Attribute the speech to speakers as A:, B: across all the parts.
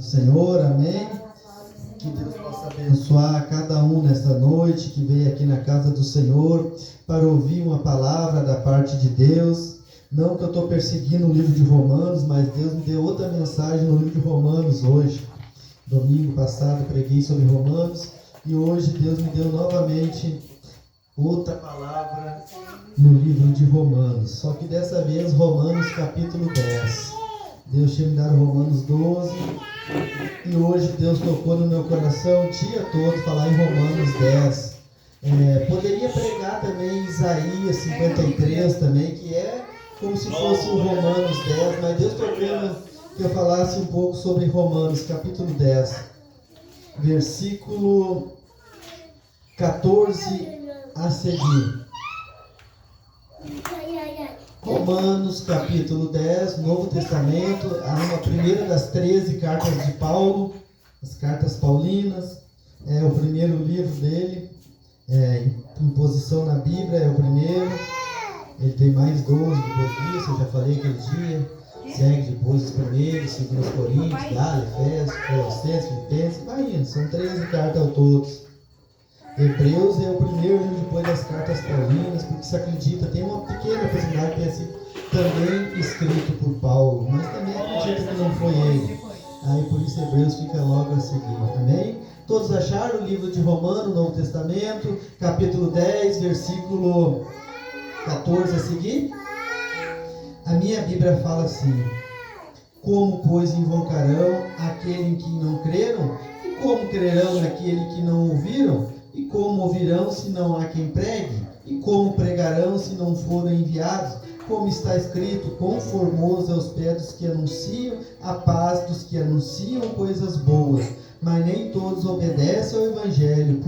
A: Senhor, amém. Que Deus possa abençoar cada um nesta noite que veio aqui na casa do Senhor para ouvir uma palavra da parte de Deus. Não que eu estou perseguindo o livro de Romanos, mas Deus me deu outra mensagem no livro de Romanos hoje. Domingo passado preguei sobre Romanos e hoje Deus me deu novamente outra palavra no livro de Romanos. Só que dessa vez Romanos capítulo 10. Deus tinha me dado Romanos 12 e hoje Deus tocou no meu coração o dia todo falar em Romanos 10. Poderia pregar também Isaías 53 também, que é como se fosse o Romanos 10, mas Deus tocou que eu falasse um pouco sobre Romanos capítulo 10, versículo 14 a seguir. Romanos capítulo 10, Novo Testamento, a primeira das 13 cartas de Paulo, as cartas paulinas, é o primeiro livro dele, Imposição na Bíblia é o primeiro, ele tem mais 12 depois disso, eu já falei aquele dia, segue depois os primeiros, 2 Coríntios, Gálatas, Efésios, Colossenses, Filipenses, vai indo, são 13 cartas ao todo. Hebreus é o primeiro livro depois das cartas paulinas, porque se acredita, tem uma pequena possibilidade de ter sido também escrito por Paulo, mas também acredita que não foi ele. Aí por isso Hebreus fica logo a seguir, amém? Todos acharam o livro de Romanos, Novo Testamento, capítulo 10, versículo 14 a seguir? A minha Bíblia fala assim: como, pois, invocarão aquele em quem não creram? E como crerão naquele que não ouviram? E como ouvirão se não há quem pregue? E como pregarão se não forem enviados? Como está escrito, quão formoso é os pés dos que anunciam a paz dos que anunciam coisas boas. Mas nem todos obedecem ao Evangelho,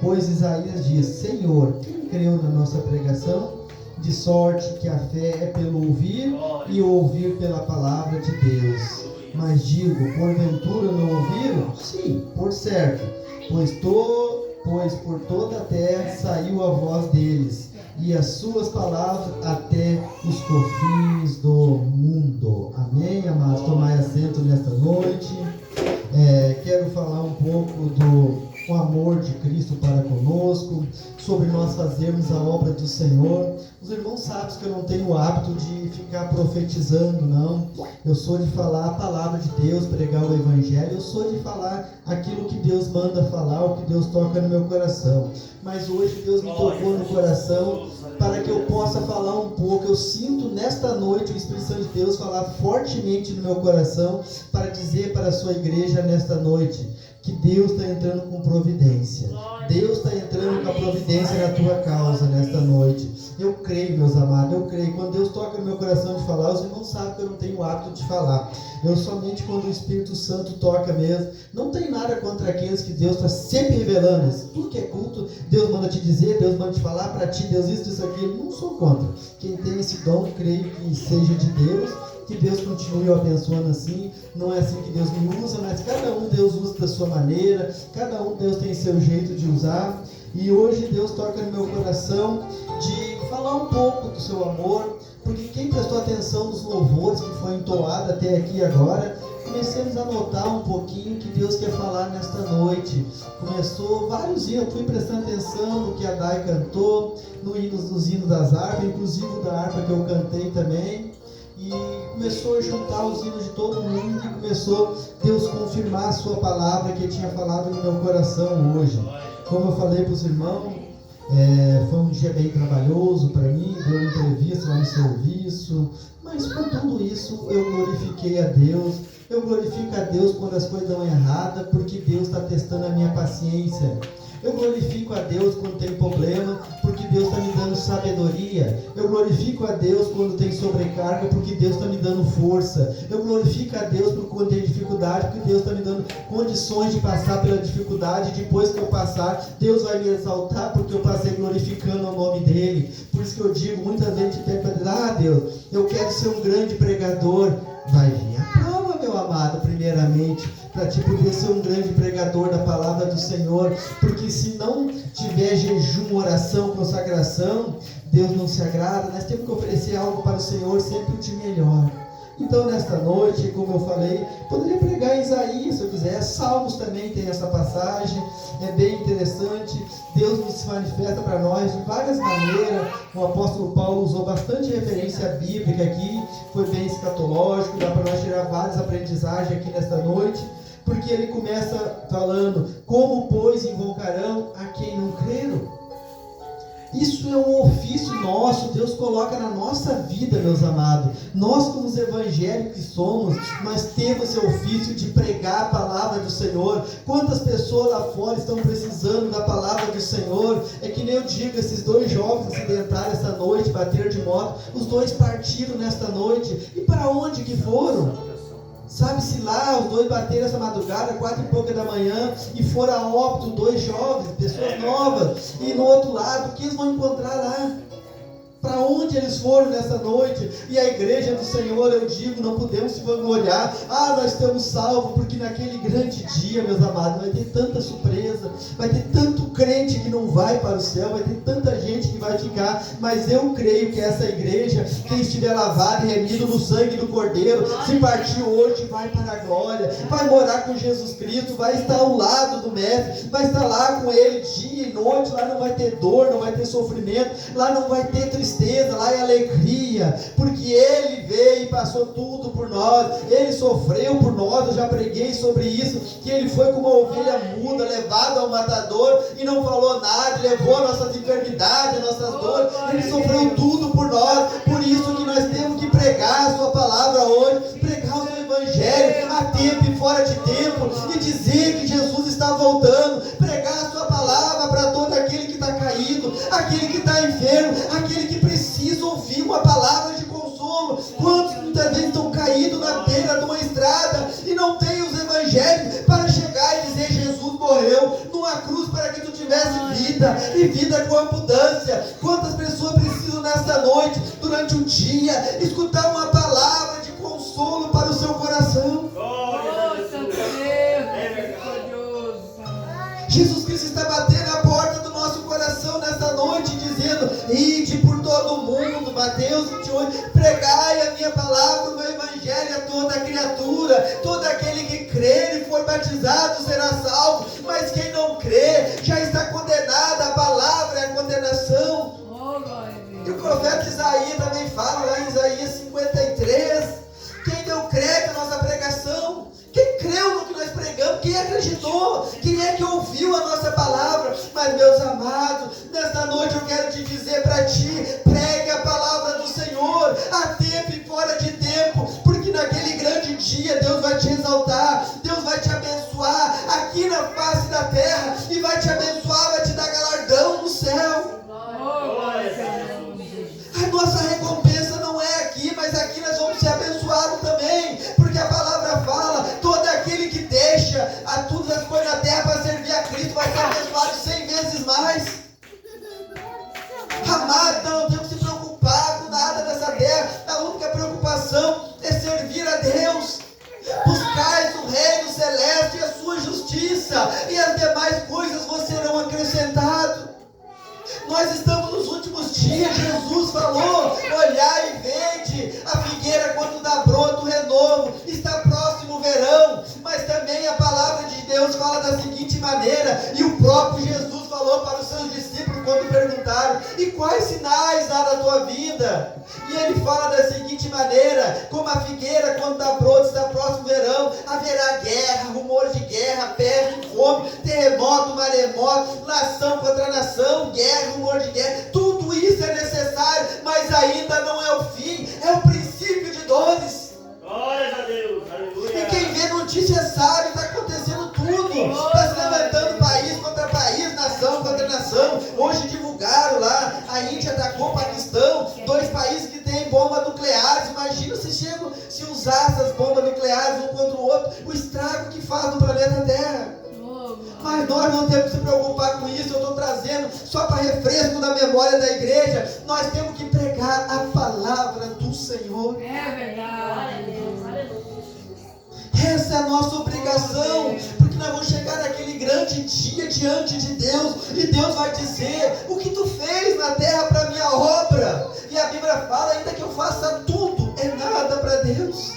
A: pois Isaías diz: Senhor, quem creu na nossa pregação? De sorte que a fé é pelo ouvir e ouvir pela palavra de Deus. Mas digo, porventura não ouviram? Sim, por certo, pois por toda a terra saiu a voz deles, e as suas palavras até os confins do mundo. Amém, amados? Tomai assento nesta noite. Quero falar um pouco do amor de Cristo para conosco, sobre nós fazermos a obra do Senhor. Os irmãos sabem que eu não tenho o hábito de ficar profetizando, não. Eu sou de falar a palavra de Deus, pregar o Evangelho. Eu sou de falar aquilo que Deus manda falar, o que Deus toca no meu coração. Mas hoje Deus me tocou no coração para que eu possa falar um pouco. Eu sinto nesta noite o Espírito Santo de Deus falar fortemente no meu coração para dizer para a sua igreja nesta noite que Deus está entrando com providência. Deus está entrando com a providência na tua causa nesta noite. Eu creio, meus amados, eu creio. Quando Deus toca no meu coração de falar, os irmãos sabem que eu não tenho o hábito de falar. Eu somente quando o Espírito Santo toca mesmo. Não tem nada contra aqueles que Deus está sempre revelando isso. Tudo que é culto, Deus manda te dizer, Deus manda te falar para ti, Deus isso, aquilo. Não sou contra. Quem tem esse dom, creio que seja de Deus. Que Deus continue abençoando assim. Não é assim que Deus me usa, mas cada um Deus usa da sua maneira, cada um Deus tem seu jeito de usar. E hoje Deus toca no meu coração de falar um pouco do seu amor, porque quem prestou atenção nos louvores que foi entoado até aqui agora, comecemos a notar um pouquinho que Deus quer falar nesta noite. Começou vários hinos, eu fui prestando atenção no que a Dai cantou, nos hinos das harpas, inclusive o da harpa que eu cantei também. E começou a juntar os hinos de todo mundo e começou Deus confirmar a sua palavra que Ele tinha falado no meu coração hoje. Como eu falei para os irmãos, foi um dia bem trabalhoso para mim, deu uma entrevista lá no serviço, mas por tudo isso eu glorifiquei a Deus. Eu glorifico a Deus quando as coisas dão errada, porque Deus está testando a minha paciência. Eu glorifico a Deus quando tem problema, porque Deus está me dando sabedoria. Eu glorifico a Deus quando tem sobrecarga, porque Deus está me dando força. Eu glorifico a Deus quando tem dificuldade, porque Deus está me dando condições de passar pela dificuldade. Depois que eu passar, Deus vai me exaltar, porque eu passei glorificando o nome dEle. Por isso que eu digo, muitas vezes a gente pede para Deus, eu quero ser um grande pregador. Vai vir a prova, meu amado, primeiramente, para te poder ser um grande pregador da palavra do Senhor, porque se não tiver jejum, oração, consagração, Deus não se agrada. Nós temos que oferecer algo para o Senhor, sempre o de melhor. Então, nesta noite, como eu falei, poderia pregar em Isaías, se eu quiser. Salmos também tem essa passagem, é bem interessante. Deus nos se manifesta para nós de várias maneiras. O apóstolo Paulo usou bastante referência bíblica aqui, foi bem escatológico, dá para nós tirar várias aprendizagens aqui nesta noite, porque ele começa falando: como, pois, invocarão a quem não creram? Isso é um ofício nosso, Deus coloca na nossa vida, meus amados. Nós, como os evangélicos que somos, nós temos esse ofício de pregar a palavra do Senhor. Quantas pessoas lá fora estão precisando da palavra do Senhor? É que nem eu digo, esses dois jovens acidentaram essa noite, bateram de moto, os dois partiram nesta noite. E para onde que foram? Sabe-se lá, os dois bateram essa madrugada, 4h pouca da manhã, e foram a óbito, dois jovens, pessoas novas. E no outro lado, o que eles vão encontrar lá? Para onde eles foram nessa noite? E a igreja do Senhor, eu digo, não podemos se vangloriar. Nós estamos salvos, porque naquele grande dia, meus amados, vai ter tanta surpresa, vai ter tanto crente que não vai para o céu, vai ter tanta gente que vai ficar. Mas eu creio que essa igreja, quem estiver lavado e remido no sangue do Cordeiro, se partir hoje, vai para a glória, vai morar com Jesus Cristo, vai estar ao lado do Mestre, vai estar lá com Ele dia e noite. Lá não vai ter dor, não vai ter sofrimento, lá não vai ter tristeza, lá é alegria, porque Ele veio e passou tudo por nós, Ele sofreu por nós. Eu já preguei sobre isso, que Ele foi como uma ovelha muda, levado ao matador, e não falou nada, levou nossas enfermidades, nossas dores, Ele sofreu tudo por nós. Por isso que nós temos que pregar a sua palavra hoje, pregar o seu evangelho, a tempo e fora de tempo, e dizer que Jesus está voltando, pregar a sua palavra para todo aquele que está caído, aquele que está enfermo, aquele que precisa ouvir uma palavra de consolo. Quantos muitas vezes estão caídos na beira de uma estrada e não têm os evangelhos para chegar e dizer: Jesus morreu numa cruz para que tu tivesse vida, e vida com abundância. Quantas pessoas precisam nesta noite, durante o dia, escutar uma palavra de consolo para o seu coração? Jesus Cristo está batendo a porta do nosso coração nesta noite, dizendo: ide por todo o mundo, Mateus 28, pregai a minha palavra, o meu evangelho a toda criatura. Todo aquele que crer e for batizado será salvo, mas quem não crê já está condenado. A palavra é a condenação. E o profeta Isaías também fala lá em Isaías 53, quem não crê na nossa pregação, quem creu no que nós pregamos, quem acreditou, quem é que ouviu a nossa palavra? Mas, meus amados, nesta noite eu quero te dizer para ti: pregue a palavra do Senhor, a tempo e fora de tempo, porque naquele grande dia Deus vai te exaltar, Deus vai te abençoar aqui na face da terra, e vai te abençoar, vai te dar galardão no céu. A nossa recompensa não é aqui, mas aqui nós vamos ser abençoados também, porque a palavra fala: todo aquele que deixa a todas as coisas na terra para servir a Cristo vai ser abençoado 100 vezes mais. Amado, então não temos que se preocupar com nada dessa terra. A única preocupação é servir a Deus. Buscais o reino celeste e a sua justiça, e as demais coisas vos serão acrescentadas. Nós estamos nos últimos dias. Jesus falou: olhai e vede a figueira quando dá broto, o renovo, está próximo o verão. Mas também a palavra de Deus fala da seguinte maneira, e o próprio Jesus falou para os seus discípulos quando perguntaram: e quais sinais há na tua vida? E ele fala da seguinte maneira: como a figueira quando dá broto, está próximo o verão, haverá guerra, rumores de guerra, peste, fome, terremoto, maremoto, nação contra nação, guerra, rumor de guerra. Tudo isso é necessário, mas ainda não é o fim, é o princípio de dores.
B: Glória a Deus, aleluia.
A: E quem vê notícias sabe, está acontecendo tudo. Está se levantando país contra país, nação contra nação. Hoje divulgaram lá, a Índia atacou o Paquistão, dois países que têm bombas nucleares. Imagina se usar essas bombas nucleares um contra o outro, o estrago que faz no planeta Terra. Mas nós não temos que se preocupar com isso. Eu estou trazendo só para refresco da memória da igreja. Nós temos que pregar a palavra do Senhor.
C: É verdade.
A: Essa é a nossa obrigação, porque nós vamos chegar naquele grande dia diante de Deus, e Deus vai dizer: o que tu fez na terra para a minha obra? E a Bíblia fala: ainda que eu faça tudo, é nada. nada para Deus.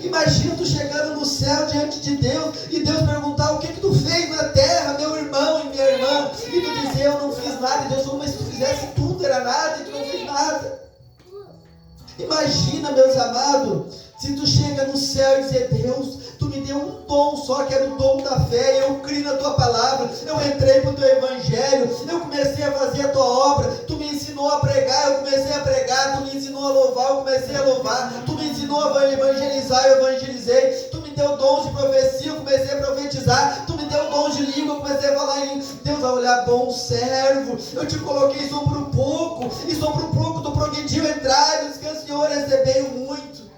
A: Imagina tu chegando no céu diante de Deus e Deus perguntar: o que tu fez na terra, meu irmão e minha irmã? E tu dizer: eu não fiz nada. E Deus falou: mas se tu fizesse tudo era nada e tu não fez nada. Imagina, meus amados, se tu chega no céu e dizer: Deus, tu me deu um dom só, que era o dom da fé, eu criei na tua palavra, eu entrei para o teu evangelho, eu comecei a fazer a tua obra, tu me ensinou a pregar, eu comecei a pregar, tu me ensinou a louvar, eu comecei a louvar, tu me ensinou a evangelizar, eu evangelizei, tu me deu dons de profecia, eu comecei a profetizar, tu me deu dons de língua, eu comecei a falar em língua. Deus vai olhar: bom servo, eu te coloquei sobre um pouco, e sobre um pouco tu progrediu entrar, e que o Senhor recebeu muito.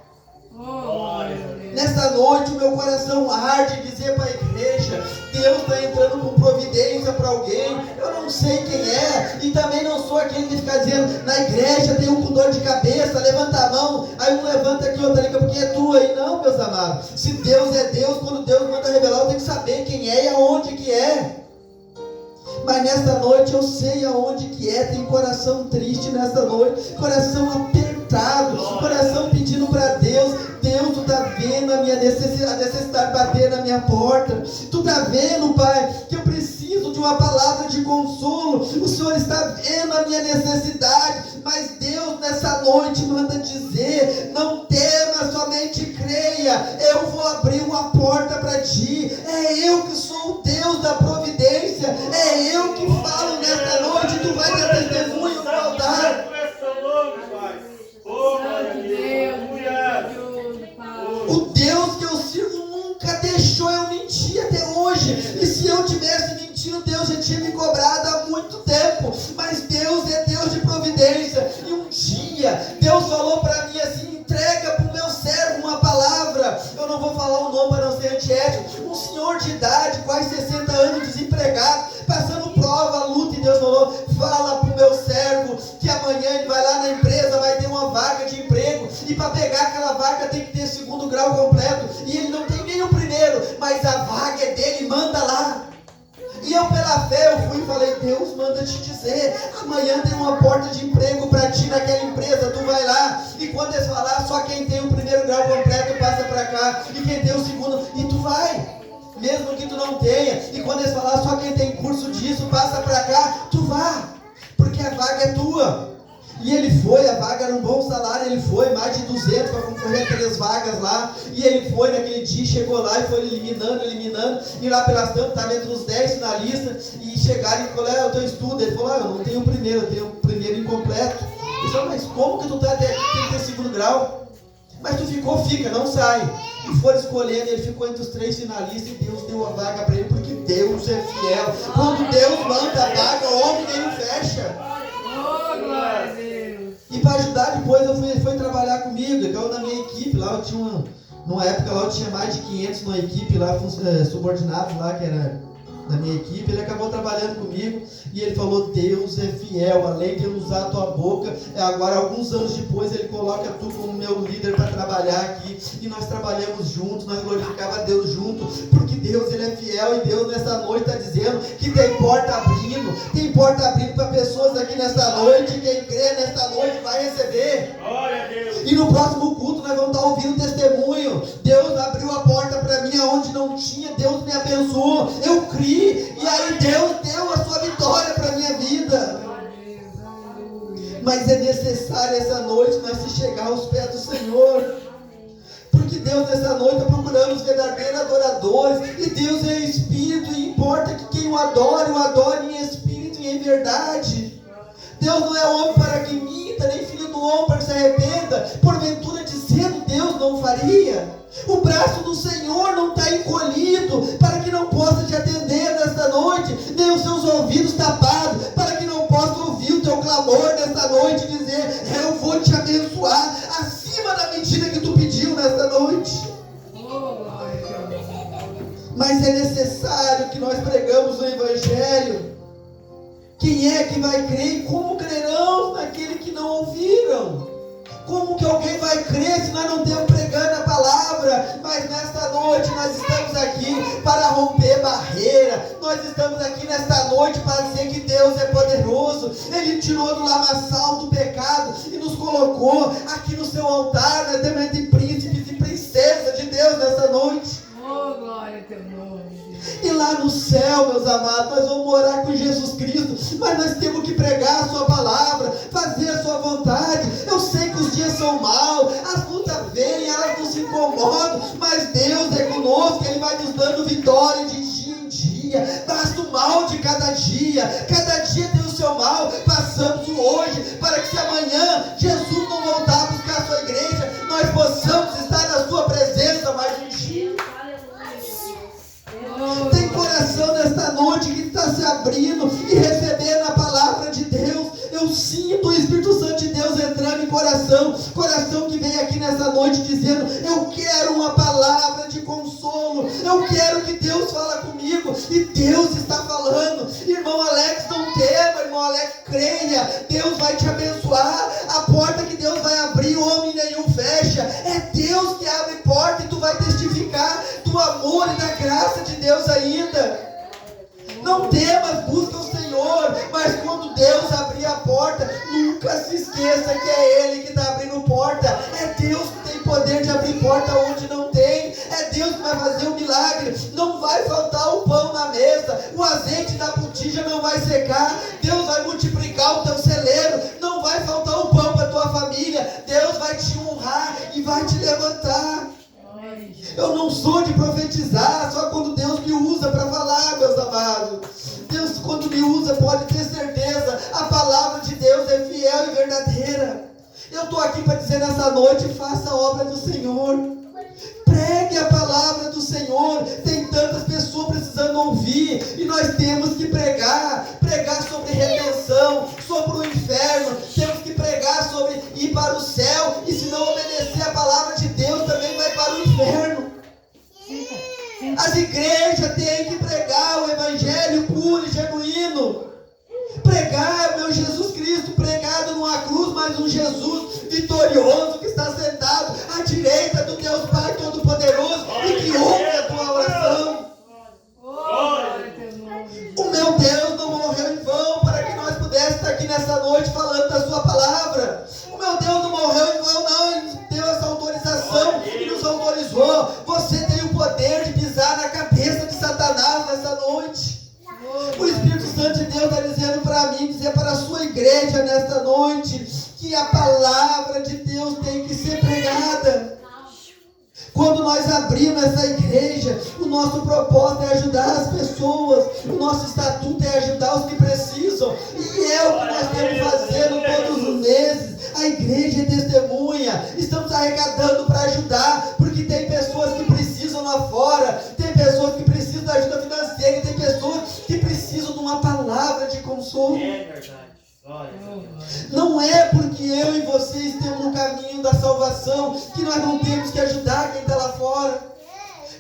A: Nesta noite o meu coração arde em dizer para a igreja: Deus está entrando com providência para alguém. Eu não sei quem é, e também não sou aquele que fica dizendo: na igreja tem um com dor de cabeça, levanta a mão, aí um levanta aqui, outro ali, porque é tu aí. Não, meus amados, se Deus é Deus, quando Deus manda revelar, eu tenho que saber quem é e aonde que é. Mas nesta noite eu sei aonde que é. Tem coração triste nesta noite, coração apertado, coração pedindo para Deus: Deus, tu está vendo a minha necessidade de bater na minha porta, tu está vendo, Pai, que eu preciso de uma palavra de consolo, o Senhor está vendo a minha necessidade. Mas Deus nessa noite manda dizer: não tema, somente creia, eu vou abrir uma porta para ti. É eu que sou o Deus da providência, é eu que falo nesta noite. Tu vai dar testemunho no altar. O Deus que eu sirvo nunca deixou eu mentir até hoje. E se eu tivesse mentindo, Deus já tinha me cobrado há muito tempo. Mas Deus é Deus de providência. E um dia Deus falou para mim assim: entrega para o meu servo uma palavra. Eu não vou falar o nome para não ser antiético. Um senhor de idade, quase 60 anos, desempregado, passando prova, luta. E Deus falou: fala para o meu servo que amanhã ele vai lá na empresa, vai ter uma vaga de emprego, e para pegar aquela vaga tem que ter 2º grau completo, e ele não tem nem o 1º, mas a vaga é dele, manda lá. E eu, pela fé, eu fui e falei: Deus manda te dizer, amanhã tem uma porta de emprego para ti naquela empresa, tu vai lá, e quando eles falar, só quem tem o 1º grau completo passa para cá, e quem tem o 2º, e tu vai, mesmo que tu não tenha. E quando eles falar, só quem tem curso disso passa para cá, tu vá, porque a vaga é tua. E ele foi, a vaga era um bom salário, ele foi, mais de 200 para concorrer a 3 vagas lá, e ele foi naquele dia, chegou lá e foi eliminando, e lá pelas tantas, estava entre os 10 finalistas, e chegaram e falaram: é o teu estudo? Ele falou: eu não tenho o 1º, eu tenho o 1º incompleto. Ele falou: mas como que tu tem que ter 2º grau? Mas tu ficou, fica, não sai. E foram escolhendo, ele ficou entre os 3 finalistas, e Deus deu a vaga para ele, porque Deus é fiel. Quando Deus manda a vaga, o homem nem fecha. E para ajudar depois, ele foi trabalhar comigo, então na minha equipe lá, eu tinha numa época lá eu tinha mais de 500 numa equipe lá, subordinados lá, que era da minha equipe. Ele acabou trabalhando comigo, e ele falou: Deus é fiel, além de ele usar a tua boca, agora alguns anos depois ele coloca tu como meu líder para trabalhar aqui, e nós trabalhamos juntos, nós glorificava a Deus junto, porque Deus ele é fiel. E Deus nessa noite está dizendo que tem porta abrindo para pessoas aqui nesta noite. Quem crê nesta noite vai receber.
B: Glória a Deus.
A: E no próximo culto nós vamos estar ouvindo testemunho. Deus abriu a porta para mim aonde não tinha, Deus me abençoou, eu criei, e aí Deus deu a sua vitória para a minha vida. Mas é necessário essa noite nós se chegar aos pés do Senhor, porque Deus nessa noite está procurando os verdadeiros adoradores, e Deus é Espírito, e importa que quem o adore em Espírito e em verdade. Deus não é homem para que minta, nem filho do homem para que se arrependa, porventura dizendo Deus não faria. O braço do Senhor não está encolhido para que não possa te atender nesta noite, nem os seus ouvidos tapados para que não possa ouvir o teu clamor nesta noite e dizer: eu vou te abençoar acima da medida que tu pediu nesta noite. Mas é necessário que nós pregamos o Evangelho. Quem é que vai crer, e como crerão naquele que não ouviram? Como que alguém vai crer se nós não temos pregando a palavra? Mas nesta noite nós estamos aqui para romper barreira. Nós estamos aqui nesta noite para dizer que Deus é poderoso. Ele tirou do lamaçal do pecado e nos colocou colocou aqui no seu altar. Nós temos entre príncipes e princesas de Deus nessa noite.
C: Oh, glória a teu nome, Deus.
A: E lá no céu, meus amados, nós vamos morar com Jesus Cristo, mas nós temos que pregar a sua palavra, fazer a sua vontade. Eu sei que os dias são maus, as lutas vêm, elas nos incomodam, mas Deus é conosco, Ele vai nos dando vitória de dia em dia. Basta o mal de cada dia tem o seu mal. Passamos o hoje, para que se amanhã Jesus não voltar a buscar a sua igreja, nós possamos estar na sua presença mais um dia. Tem coração nesta noite que está se abrindo e recebendo a palavra de Deus. Eu sinto o Espírito Santo de Deus entrando em coração que vem aqui nessa noite dizendo: eu quero uma palavra de consolo, eu quero que Deus fale comigo. E Deus está falando. Irmão Alex, não tema, irmão Alex, creia, Deus vai te abençoar. A porta que Deus vai abrir, homem nenhum fecha. É Deus que abre porta, e tu vai testificar do amor e da graça de Deus ainda. Não temas, busca o Senhor, mas quando Deus abrir a porta, nunca se esqueça que é Ele que está abrindo porta. É Deus que tem poder de abrir porta onde não tem. É Deus que vai fazer o milagre. Não vai faltar o pão na mesa, o azeite da botija não vai secar. Deus vai multiplicar o teu celeiro. Não vai faltar o pão para a tua família. Deus vai te honrar e vai te levantar. Eu não sou de profetizar, só quando Deus me usa para falar, meus amados. Deus, quando me usa, pode ter certeza, a palavra de Deus é fiel e verdadeira. Eu estou aqui para dizer nessa noite: faça a obra do Senhor. Pregue a palavra do Senhor. Tem tantas pessoas precisando ouvir, e nós temos que pregar sobre redenção, sobre o inferno. Temos que pregar sobre ir para o céu, e se não obedecer a palavra de Deus, também vai para o inferno. As igrejas têm que pregar o evangelho puro e genuíno. Pregar o meu Jesus Cristo pregado numa cruz, mas um Jesus vitorioso que está sentado à direita do Deus Pai Todo-Poderoso e que ouve a tua oração. O meu Deus não morreu em vão para que nós pudéssemos estar aqui nessa noite falando da sua palavra. O meu Deus não morreu em vão, não. Ele deu essa autorização e nos autorizou. Você tem o poder de pisar na cabeça de Satanás nessa noite. O Espírito Santo de Deus está dizendo para mim, dizer para a sua igreja nesta noite, que a palavra de Deus tem que ser pregada. Quando nós abrimos essa igreja, o nosso propósito é ajudar as pessoas, o nosso estatuto é ajudar os que precisam, e é o que nós temos fazendo todos os meses. A igreja é testemunha, estamos arrecadando para ajudar, porque tem pessoas que precisam lá fora, tem pessoas que precisam da ajuda financeira, e tem pessoas que precisam de uma palavra de consolo.
B: É verdade.
A: Não é porque eu e vocês temos no caminho da salvação que nós não temos que ajudar quem está lá fora.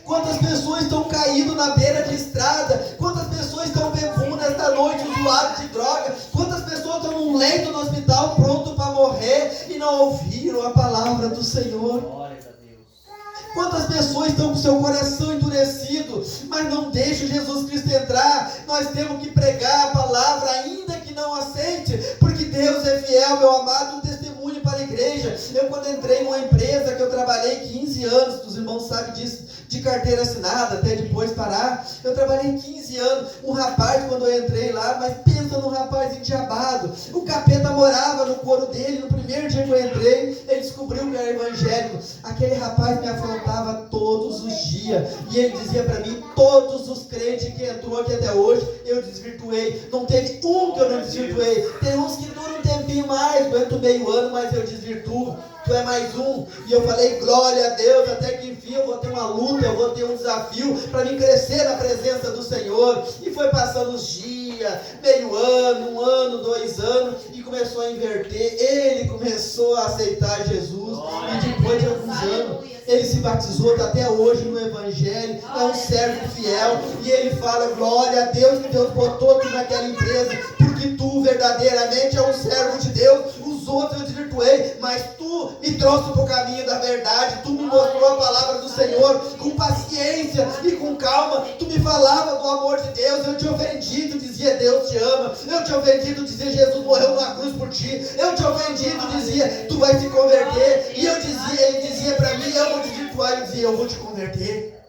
A: Quantas pessoas estão caídas na beira de estrada? Quantas pessoas estão bebendo nesta noite, usuários de droga? Quantas pessoas estão num leito no hospital pronto para morrer e não ouviram a palavra do Senhor?
B: Glória a Deus.
A: Quantas pessoas estão com seu coração endurecido, mas não deixam Jesus Cristo entrar? Nós temos que pregar a palavra, ainda que não aceite, porque Deus é fiel, meu amado, um testemunho para a igreja. Eu, quando entrei numa empresa que eu trabalhei 15 anos, os irmãos sabem disso, de carteira assinada, até depois parar, eu trabalhei 15 anos, um rapaz, quando eu entrei lá, mas pensa num rapaz endiabado, o capeta morava no couro dele. No primeiro dia que eu entrei, ele descobriu que era evangélico. Aquele rapaz me afrontava todos os dias, e ele dizia para mim: todos os crentes que entrou aqui até hoje, eu desvirtuei, não teve um que eu não desvirtuei. Tem uns que duram um tempinho mais, aguento meio ano, mas eu desvirtuo. Tu é mais um. E eu falei: glória a Deus, até que enfim eu vou ter uma luta, eu vou ter um desafio para mim crescer na presença do Senhor. E foi passando os dias, meio ano, 1 ano, 2 anos, e começou a inverter. Ele começou a aceitar Jesus, e depois de alguns anos ele se batizou, está até hoje no evangelho, é um servo fiel, e ele fala: glória a Deus que Deus botou tu naquela empresa, porque tu verdadeiramente é um servo de Deus. Os outros eu desvirtuei, mas tu me trouxe para o caminho da verdade, tu me mostrou a palavra do Senhor com paciência e com calma, tu me falava do amor de Deus. Eu te ofendi, tu dizia dizia Deus te ama. Eu tinha ofendido dizer Jesus morreu numa cruz por ti. Eu tinha ofendido dizia tu vai se converter. E ele dizia para mim, eu vou te desvirtuar. Ele dizia, eu vou te converter.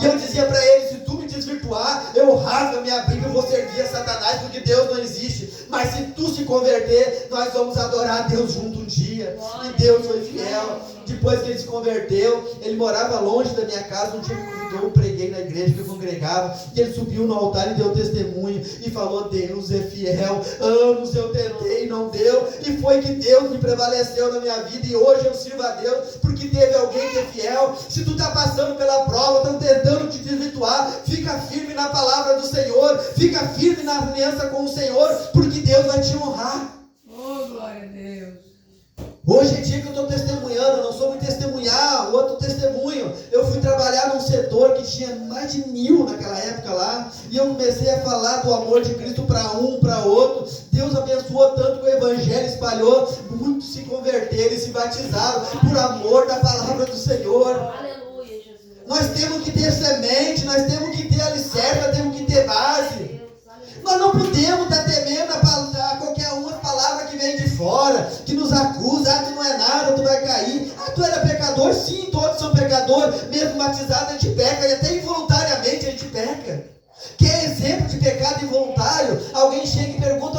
A: E eu dizia para ele, se tu me desvirtuar, eu rasgo a minha Bíblia e vou servir a Satanás, porque Deus não existe. Mas se tu se converter, nós vamos adorar a Deus junto um dia. E Deus foi fiel. Depois que ele se converteu, ele morava longe da minha casa. Um dia me convidou, eu preguei na igreja que eu congregava. E ele subiu no altar e deu testemunho. E falou, Deus é fiel. Anos eu tentei, não deu. E foi que Deus me prevaleceu na minha vida. E hoje eu sirvo a Deus, porque teve alguém que é fiel. Se tu está passando pela prova, estão tentando te desvirtuar, fica firme na palavra do Senhor. Fica firme na aliança com o Senhor, porque Deus vai te honrar.
C: Oh, glória a Deus.
A: Hoje é dia que eu estou testemunhando, eu não sou muito testemunhar, outro testemunho. Eu fui trabalhar num setor que tinha mais de 1000 naquela época lá, e eu comecei a falar do amor de Cristo para um, para outro. Deus abençoou tanto que o evangelho espalhou, muitos se converteram e se batizaram por amor da palavra do Senhor.
D: Aleluia, Jesus.
A: Nós temos que ter semente, nós temos que ter alicerce, nós temos que ter base. Nós não podemos estar temendo a qualquer uma palavra que vem de fora, que nos acusa, tu não é nada, tu vai cair. Tu era pecador? Sim, todos são pecadores, mesmo batizado a gente peca, e até involuntariamente a gente peca. Quer exemplo de pecado involuntário? Alguém chega e pergunta,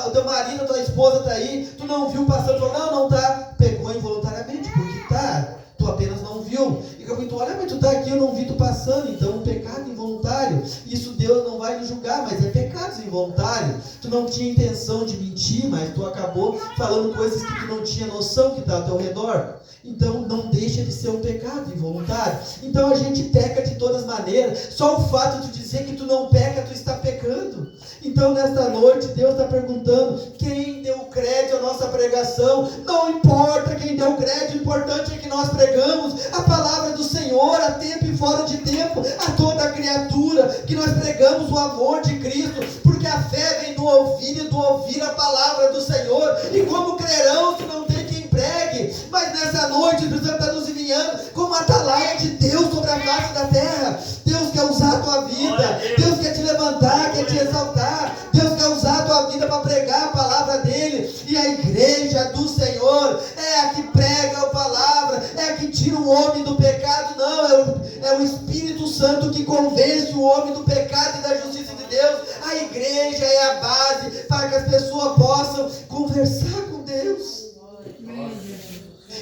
A: o teu marido, a tua esposa está aí, tu não viu passando? Fala, não está. Pecou involuntariamente, porque tá, tu apenas não viu. E como tu olha, mas tu está aqui, eu não vi tu passando. Então um pecado involuntário, isso Deus não vai nos julgar, mas é pecado involuntário. Tu não tinha intenção de mentir, mas tu acabou falando coisas que tu não tinha noção que está ao teu redor. Então não deixa de ser um pecado involuntário. Então a gente peca de todas maneiras. Só o fato de dizer que tu não peca, tu está pecando. Então nesta noite Deus está perguntando, quem deu crédito à nossa pregação? Não importa quem deu crédito, o importante é que nós pregamos a palavra do Senhor a tempo e fora de tempo, a toda a criatura, que nós pregamos o amor de Cristo, porque a fé vem do ouvir a palavra do Senhor. E como crerão se não tem quem pregue? Mas nessa noite o Espírito Santo está nos enviando como atalaia de Deus sobre a face da terra. Deus quer usar a tua vida, Deus quer te levantar, quer te exaltar, Deus quer usar a tua vida para pregar a palavra dele. E a igreja do Senhor é a que prega a palavra, é a que tira o homem do pecado. Não, é o Espírito Santo que convence o homem do pecado e da justiça de Deus. A igreja é a base para que as pessoas possam conversar com Deus.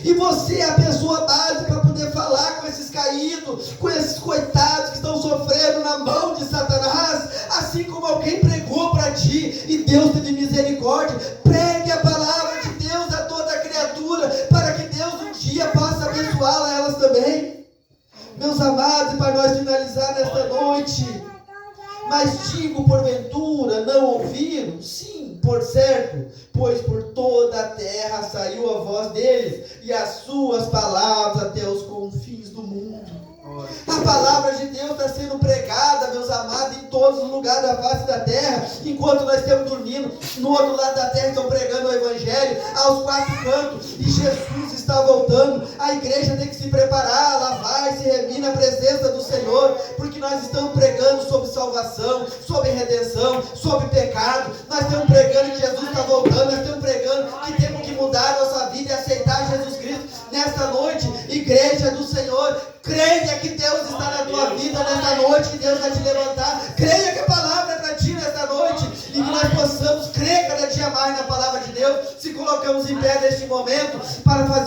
A: E você é a pessoa base para poder falar com esses caídos, com esses coitados que estão sofrendo na mão de Satanás. Assim como alguém pregou para ti e Deus teve misericórdia, pregue a palavra de Deus a toda a criatura, para que Deus um dia possa abençoá-la elas também. Meus amados, e para nós finalizar nesta noite, mas digo porventura, não ouviram? Sim, por certo, pois por toda a terra saiu a voz deles, e as suas palavras até os confins do mundo. A palavra de Deus está sendo pregada, meus amados, em todos os lugares da face da terra. Enquanto nós estamos dormindo, no outro lado da terra estão pregando o evangelho aos 4 cantos, e Jesus está voltando. A igreja tem que se preparar, lavar e se remir na presença do Senhor, porque nós estamos pregando sobre salvação, sobre redenção, sobre pecado. Nós estamos pregando que Jesus está voltando, nós estamos pregando que temos que mudar a nossa vida e aceitar Jesus Cristo. Nesta noite, igreja do Senhor, creia que Deus está na tua vida nesta noite, que Deus vai te levantar. Creia que a palavra é para ti nesta noite, e que nós possamos crer cada dia mais na palavra de Deus. Se colocamos em pé neste momento para fazer